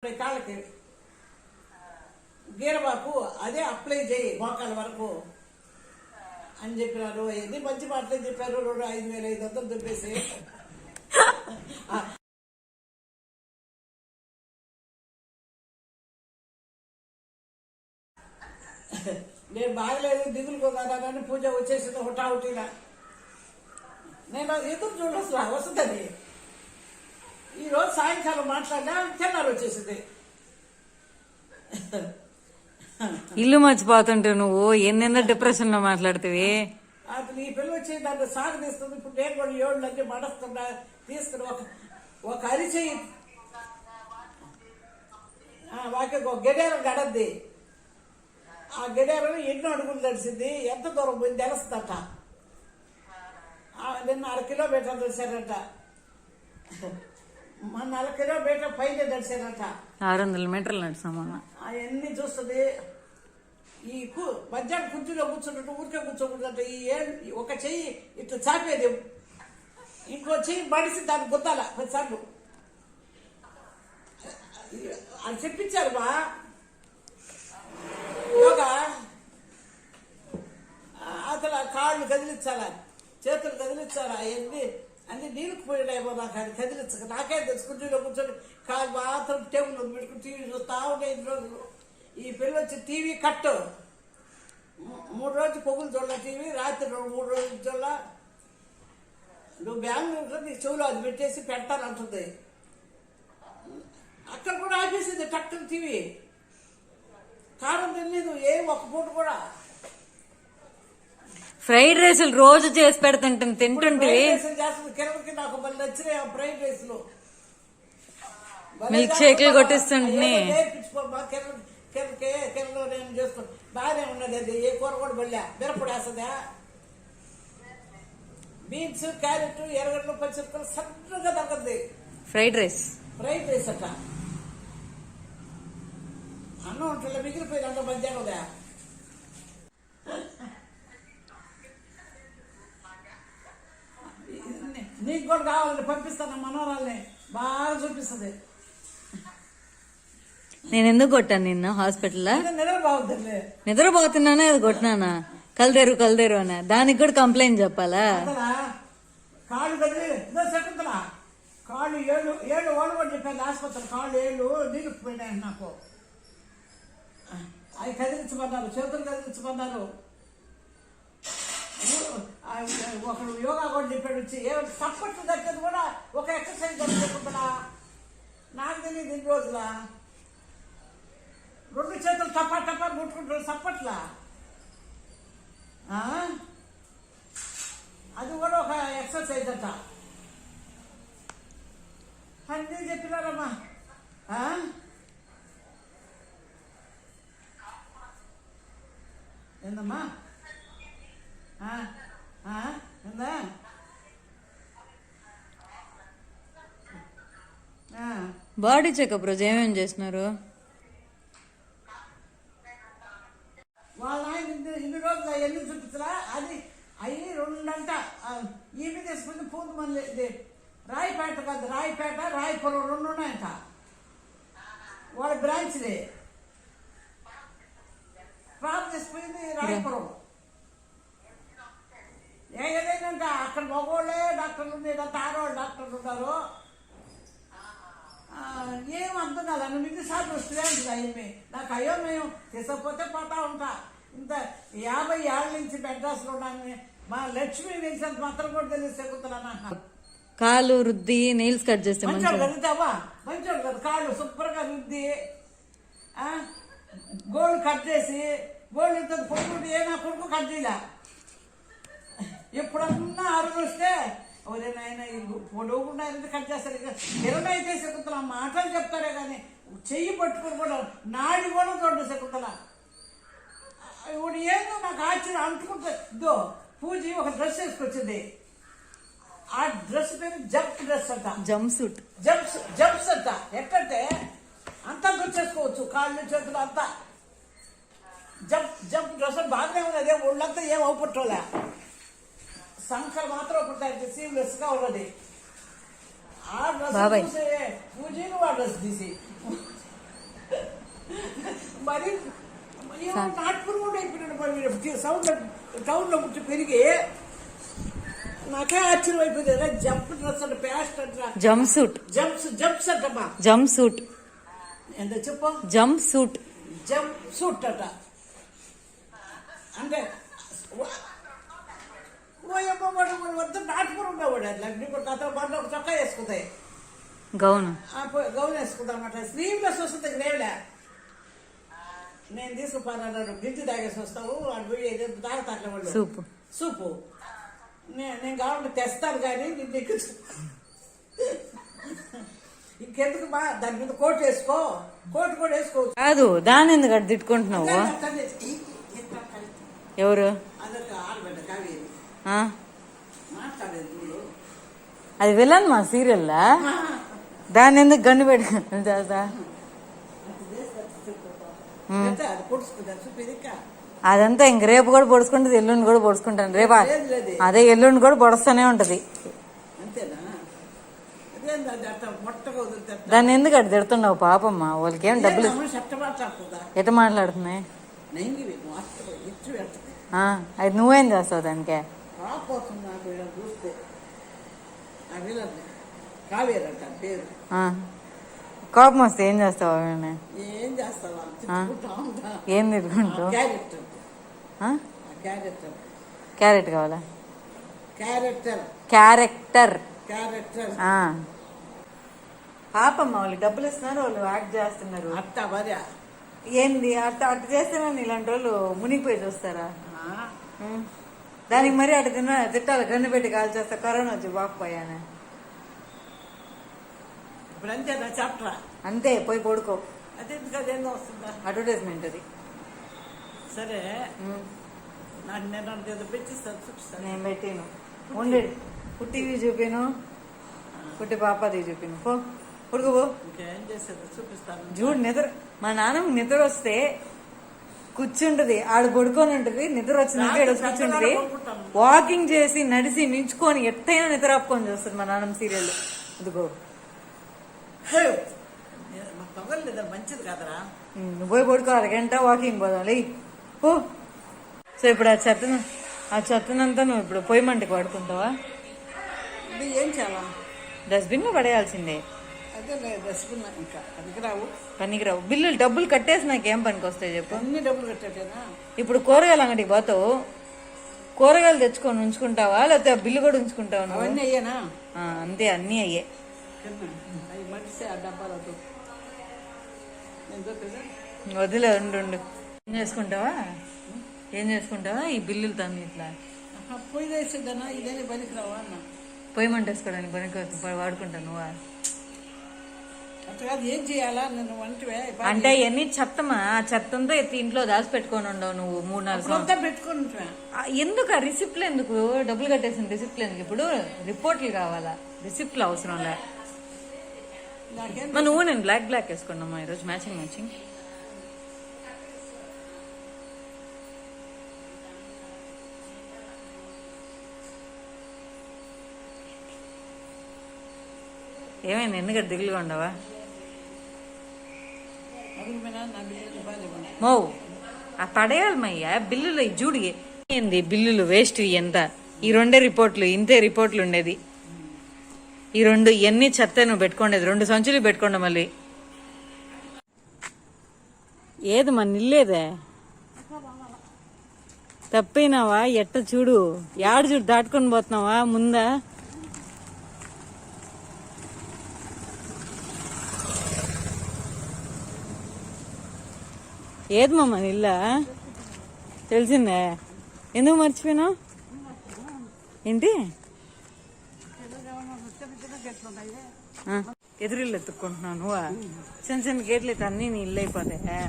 కాళ్ళకి గీరబాకు అదే అప్లై చేయి మోకాల వరకు అని చెప్పినారు. ఎన్ని మంచి మాటలే చెప్పారు. 5,500 దుబ్బేసి నేను బాగలేదు దిగులు పోతానని పూజ వచ్చేసింది హుటాహుటిగా. నేను ఎదురు చూడొస్తా వస్తుందని ఈరోజు సాయంకాలం మాట్లాడినా తెల్లారు వచ్చేసింది. ఇల్లు మర్చిపోతుంటే నువ్వు ఎన్నెందో డిప్రెషన్ లో మాట్లాడుతుంది. అసలు ఈ పిల్ల వచ్చి దాన్ని సాగు తీస్తుంది. ఇప్పుడు నేను కూడా 7 అన్నీ మడస్తున్నా తీసుకుని ఒక అరిచేయి వాకి ఒక గడియారం గడద్ది. ఆ గడియారం ఎన్నో అడుగులు నడిచింది, ఎంత దూరం పోయింది తెలుస్తుందట. నిన్న 1/2 కిలోమీటర్ నడిచారట, మన 1/2 కిలోమీటర్ పైన నడిచారట. 600 మీటర్లు నడిచామా. అవన్నీ చూస్తుంది. ఈ మధ్యాహ్నం కుర్చీలో కూర్చున్నట్టు ఊరికే కూర్చోకూడదంట. ఒక చెయ్యి ఇట్లా చాపేది, ఇంకో చెయ్యి మడిసి దాన్ని గుద్దాల 10 సార్లు అని చెప్పించారు బా యోగా. అసలు కాళ్ళు కదిలించాలా, చేతులు కదిలించాలా, అవన్నీ అన్ని నీళ్ళకి పోయినాయేమో నాకు అది కదిలించక. నాకే తెలుసుకుంటూ కూర్చొని కాళ్ళు మాత్రం టేబుల్ పెట్టుకుని టీవీ చూస్తా ఉండే 5 రోజులు. ఈ పిల్ల వచ్చి టీవీ కట్టు 3 రోజులు పొగులు చూడాల, టీవీ రాత్రి 3 రోజులు చూడాల. నువ్వు బెంగళూరులో నీ చెవులో అది పెట్టేసి పెడతానంటుంది. అక్కడ కూడా ఆపేసింది టక్కున టీవీ. కారం తినలేదు ఒక పూట కూడా. ఫ్రైడ్ రైసులు రోజు చేసి పెడుతుంటుంది తింటుంటే. కిరణకి నాకు మళ్ళీ నచ్చినాయి ఆ ఫ్రైడ్ రైస్లు. మిల్క్ షేక్లు కొట్టిస్తుంటే నేర్పించుకోమ్మా కిరణలో నేను చేస్తాను. బాగానే ఉన్నది. అది ఏ కూర కూడా బళ్ళా మిరపొడి వేస్తుందా, బీన్స్ క్యారెట్ ఎర్రగడ్డలు పచ్చిమిరపకాయలు సన్నగా తగ్గద్ది. ఫ్రైడ్ రైస్ అట్ట అన్నం ఉంటుందా మిగిలిపోయింది అంత మధ్యాహ్నం ఉదయా. నీకు కూడా కావాలని పంపిస్తాను మనోరాల్ని, బాగా చూపిస్తుంది. నేను ఎందుకు కొట్టాను నిన్న హాస్పిటల్లో? నిద్రపోవద్దండి. నిద్రపోతున్నానా అది కొట్టినానా? కలదేరు అన్న దానికి కూడా కంప్లైంట్ చెప్పాలా? కాళ్ళు కదిలి చెప్తుందా, కాళ్ళు ఏళ్ళు వాళ్ళు కూడా చెప్పాను ఆసుపత్రి. కాళ్ళు ఏళ్ళు నీళ్ళు పోయినాయి నాకు. అవి కదిలించమన్నారు, చేతులు కదిలించమన్నారు. ఒకడు యోగా కూడా చెప్పాడు వచ్చి. ఏమంటే సప్పట్లు దగ్గర కూడా ఒక ఎక్సర్సైజ్ చెప్పుకుంటున్నా. నాకు తెలియదు ఇన్ని రోజుల 2 చేతులు టపా ముట్టుకుంటారు సప్పట్లా. అది కూడా ఒక ఎక్సర్సైజ్ అంట. అన్నీ చెప్పినారమ్మా. ఏందమ్మా ఏందా? బాడీ చెకప్ రోజు ఏమేమి చేసినారు? వాళ్ళ ఆయన ఇన్ని రోజులు ఎన్ని చూపించరా. అది అవి 2 అంట. ఈమె తీసుకుంది పూర్తి మళ్ళీ రాయిపేట కాదు, రాయిపేట రాయిపురం 2 ఉన్నాయంట వాళ్ళ బ్రాంచ్లే. ప్రాప్ తీసుకుపోయింది రాయిపురం. ఏదైనా అక్కడ మగవాళ్ళే డాక్టర్లు ఉన్నారు, ఆడవాళ్ళు డాక్టర్లు ఉన్నారు. ఏం అర్థం కాదు. నన్ను 2 సార్లు వస్తుంది అయ్యమే. నాకు అయ్యో మేము తీసుకపోతే పోతా ఉంటా. ఇంత 50 ఏళ్ళ నుంచి మెడ్రాస్లో ఉన్నాను. మా లక్ష్మి వేసినంత మాత్రం కూడా తెలిసి ఎక్కుతున్నాను. కాలు రుద్ది నెయిల్స్ కట్ చేస్తే మంచోడు కలుగుతావా? మంచోడు కదా. కాళ్ళు శుభ్రంగా రుద్ది గోల్డ్ కట్ చేసి గోల్డ్ ఇంత కొడుకు నా కొడుకు కట్ చేయలే. ఎప్పుడన్నా అరుగు వస్తే ఎవరైనా పొడవుకుండా కట్ చేస్తారు. ఇక 20 అయితే సెక్కుతలా మాటలు చెప్తారే కానీ చెయ్యి పట్టుకుని కూడా నాడి కూడా చూడ సెక్కుతలా. ఇప్పుడు ఏందో నాకు ఆశ్చర్యం అంటుకుంటే. ఇదో పూజ ఒక డ్రెస్ వేసుకొచ్చింది. ఆ డ్రెస్ పేరు జంప్ డ్రెస్ అంట. జంప్స్ అంట. ఎట్టంటే అంతా దుచ్చేసుకోవచ్చు, కాళ్ళు చేతులు అంతా. జంప్ డ్రెస్ బాగానే ఉంది. అదే ఒళ్ళంతా ఏం అవుపట్టోలే. సంఖ్యలు మాత్రం ఒకటి సీమ్లెస్ గా ఉన్నది. ఆ డ్రెస్ పూజలు ఆ డ్రెస్ తీసి నాటుకుని కూడా అయిపోయినాడు సౌండ్ టౌన్లో పుట్టి పెరిగి నాకే ఆశ్చర్యం అయిపోయింది కదా. జంప్ డ్రెస్ అంటే ప్యాస్ట్ అంట, జంప్ సూట్, జంప్స్ అంటమ్మా. జంప్ సూట్ ఎంత చెప్పు, జంప్ సూట్, జంప్ సూట్ అంట. అంటే వద్ద నాటుకుని ఉండేవాడు. అట్లా ఇప్పుడు కథ బాగా ఒక చొక్కా వేసుకుంటాయి, గౌను గౌన్ వేసుకుంటాం అన్నమాట. స్లీవ్లెస్ వస్తుంది గ్రేవ్లే. నేను తీసుకుపోన్నాడు, గింజి తాగేసి వస్తావు అటు పోయి తాగతాట్ల వాళ్ళు సూపు. నేను కావాలంటే తెస్తాను కానీ నీకు ఇంకెందుకు బా దాని మీద కోట్ వేసుకో, కోట్ కూడా వేసుకోవచ్చు. కాదు, దాని ఎందుకు అటు తిట్టుకుంటున్నావు? ఎవరు అదొక ఆడబిడ్డ కావేరి మాట్లాడేది. అది విలన్ మా సీరియల్లా, దాన్ని ఎందుకు గన్ను పెట్టుకుంటాను చేస్తా? అది పొడుచుకుంటాను చూపిదిక. అదంతా ఇంక రేపు కూడా పొడుచుకుంటుంది, ఎల్లుండి కూడా పొడుచుకుంటాను. రేపు అదే ఎల్లుండి కూడా పొడుస్తూనే ఉంటది. అంతేనా? మొట్టగా వదులుతారు. దాన్ని ఎందుకు అటు తిడుతున్నావు? పాపమ్మ వాళ్ళకి ఏం డబ్బులు ఎట మాట్లాడుతున్నాయి? అది నువ్వేం చేస్తావు దానికే? చూస్తే కావేరంట పేరు. కోపం వస్తే ఏం చేస్తావు? ఏం చేస్తావా? ఏం తిట్టుకుంటావు? క్యారెక్టర్ క్యారెట్ కావాలా? Character character character. పాపమ్మ వాళ్ళు డబ్బులు ఇస్తున్నారు, వాళ్ళు యాక్ట్ చేస్తున్నారు. అత్త భార్య ఏంది అట్ట అట్ట చేస్తేనే ఇలాంటి వాళ్ళు మునిగిపోయి చూస్తారా? దానికి మరి అటు తిట్టాలి, గన్ను పెట్టి కాల్ చేస్తా. కరోనా వచ్చి బాగుపోయాను. ఇప్పుడు అంతేనా? చెప్పరా? అంతే, పోయి పడుకో. అదేందో వస్తుందా అడ్వర్టైజ్మెంట్ అది. సరే, నాకు నేను పెట్టిస్తాను, చూపిస్తాను. నేను పెట్టాను. ఉండే పుట్టివి చూపాను, పుట్టి పాపది చూపాను. పో పడుకోబో. ఇంకేం చేసేది చూపిస్తాను. చూడు నిద్ర, మా నాన్నమ్మ నిద్ర వస్తే కూర్చుంటది, ఆడు పడుకొని ఉంటది. నిద్ర వచ్చిందంటే కూర్చుంటది, వాకింగ్ చేసి నడిచి నించుకొని ఎట్టయినా నిద్ర ఆపుకొని చూస్తుంది మా నాన్నమ్మ సీరియల్. ఇదిగో మంచిది కదరా. నువ్వు పోయి పడుకో, అరగంట వాకింగ్ పోదాం లే పో. సో ఇప్పుడు ఆ చెత్తనంతా నువ్వు ఇప్పుడు పొయ్యి మంటకి వాడుకుంటావా? ఏం చేయాలా? డస్ట్బిన్ లో పడేయాల్సిందే. అదే డస్ట్బిన్ ఇంకా పనికిరావు. బిల్లులు డబ్బులు కట్టేసి నాకేం పనికి వస్తాయి చెప్పు? అన్ని డబ్బులు కట్టేటేనా? ఇప్పుడు కూరగాయలు అంగడికి పోతావు, కూరగాయలు తెచ్చుకొని ఉంచుకుంటావా లేకపోతే ఆ బిల్లు కూడా ఉంచుకుంటావా? అవన్నీ అయ్యానా? అంతే, అన్నీ అయ్యే. అవి మడిసే ఆ డబ్బాలతో వదిలే ఉండు. ఏం చేసుకుంటావా ఈ బిల్లులతో ఇట్లా? పొయ్యి వేసేదన్నా ఇదేనే పనికి రావా అన్న? పొయ్యి మంట వేసుకోవడానికి పనికి వాడుకుంటాను నువ్వా? అంతకాదు, ఏం చేయాలా నన్ను వంటివే అంటే ఎన్ని చెత్తమా? ఆ చెత్తంతో ఎత్తి ఇంట్లో దాచి పెట్టుకొని ఉండవు నువ్వు 3-4 సంవత్సరాలు పెట్టుకుని. ఎందుకు ఆ రిసిప్ట్లు ఎందుకు? డబ్బులు కట్టేసిన రిసిప్ట్లు ఎందుకు? ఇప్పుడు రిపోర్ట్లు కావాలా, రిసిప్ట్లు అవసరం లే. నువ్వు నేను బ్లాక్ వేసుకున్నామా ఈరోజు మ్యాచింగ్. ఏమైంది? ఎందుకంటే దిగులుగా ఉండవా? మో ఆ పడేయాలి మయ్యా బిల్లులు. చూడు ఏంది బిల్లులు వేస్ట్. ఎంత ఈ 2 రిపోర్ట్లు, ఇంతే రిపోర్ట్లు ఉండేది. ఈ 2 ఎన్ని చెత్త నువ్వు పెట్టుకోండేది. 2 సంచులు పెట్టుకోండి. మళ్ళీ ఏది మన ఇల్లేదే తప్పినావా? ఎట్ట చూడు, యాడు చూడు దాటుకొని పోతున్నావా ముందా? ఏది మా మన ఇల్లా? తెలిసిందే. ఎందుకు మర్చిపోయినావు? ఏంటి ఎదురిల్లు ఎత్తుక్కుంటున్నావు నువ్వా? చిన్న గేట్లు అయితే అన్నీ నీ ఇల్లు అయిపోతాయి.